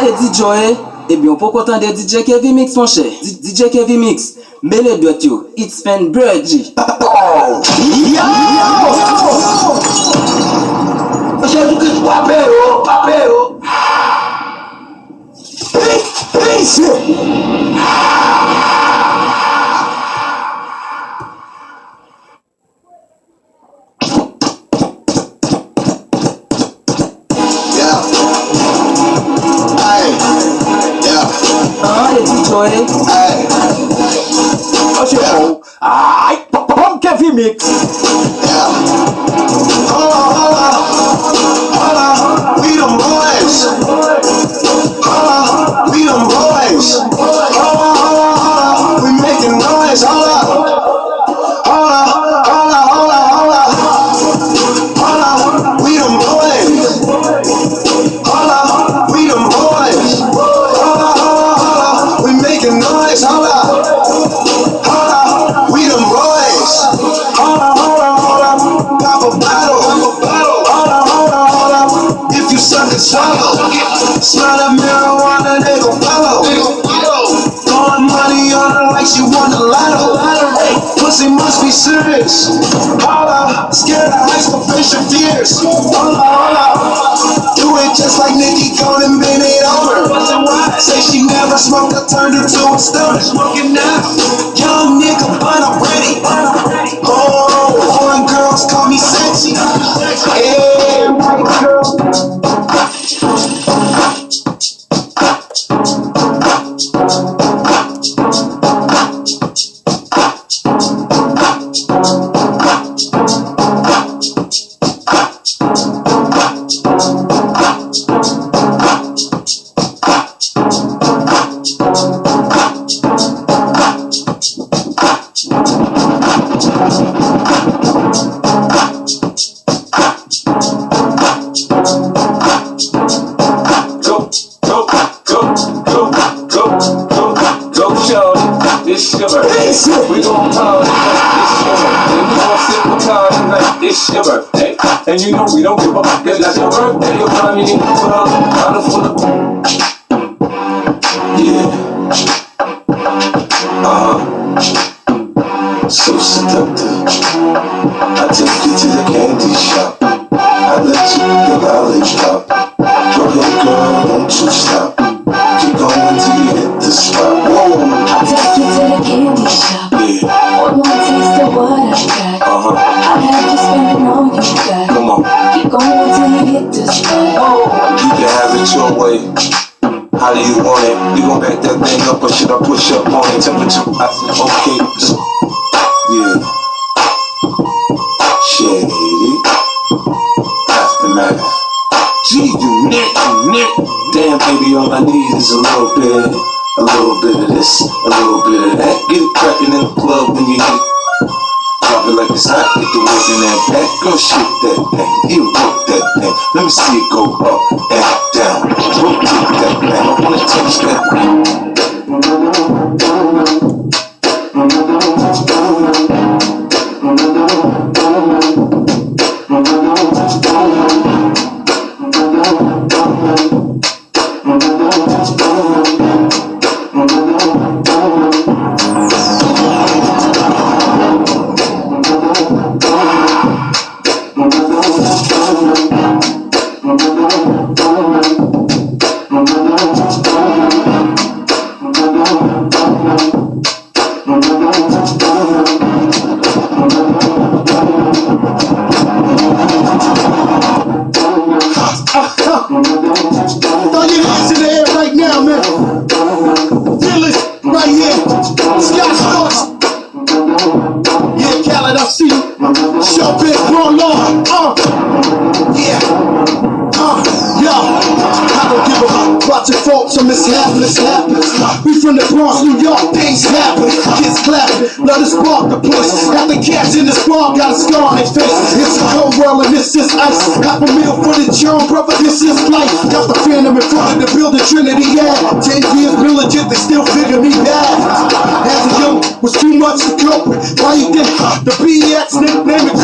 Et DJ, eh bien, pour content de DJ Kevin Mix, mon cher. DJ Kevin Mix, mais le doigt, it's fan Birdie. Papero. Kevin Mix. Hold on. We them boys. We them boys. We making noise. Hold up. We them boys. We them boys. We making noise. Hold up. We them boys. Hold up. Pop a bottle. Hold up. If you suck and swallow, smell that marijuana, they gon' follow. Throwing money on her like she won the lotto. Pussy must be serious. Hold up. Scared of high school facial fears. Hold up. Do it just like Nicki, gone and bend it over. Say she never smoked, I turned her to a stoner. Smoking now. Young nigga, but I'm ready. Oh, foreign girls call me sexy. Yeah, white girls. We gon' party like it's your birthday. And you know we don't give up, cause that's your birthday. You'll find me in the club, bottle full of So seductive. I take you to the candy shop. I let you get lollipop. Go ahead, girl, don't you stop. Keep going till you hit the spot. Whoa. I'll take you to the candy shop. Yeah. One taste of what I got. I'll have you spending all you got. Come on. Keep going till you hit the spot. You can have it your way. How do you want it? You gon' back that thing up or should I push up on it? Temperature, I said okay. Yeah. Shady. That's the matter. Gee, you nick. Damn, baby, all I need is a little bit of this, a little bit of that. Get it crackin' in the club when you hit. Drop it like it's hot, get the work in that back. Go shake that thing, you work that thing. Let me see it go up and down. Rotate that thing, I wanna touch that thing. Throw your hands in the air right now, man. Feel it right here. Scott Storch. Yeah, Khaled, I see you. Show big, bro, Lord. Yo. I don't give a fuck about your faults or mishaps. We from the Bronx, New York, things happen. Kids clapping, let us spark the place. Got the cats in the spark, got a scar on their face. It's a cold world and this is ice. Half a meal for the John, brother, this is life. Got the phantom in front of the building, Trinity, yeah. 10 years militant, they still figure me bad. As a young, was too much to cope with. Why you think the BX nickname it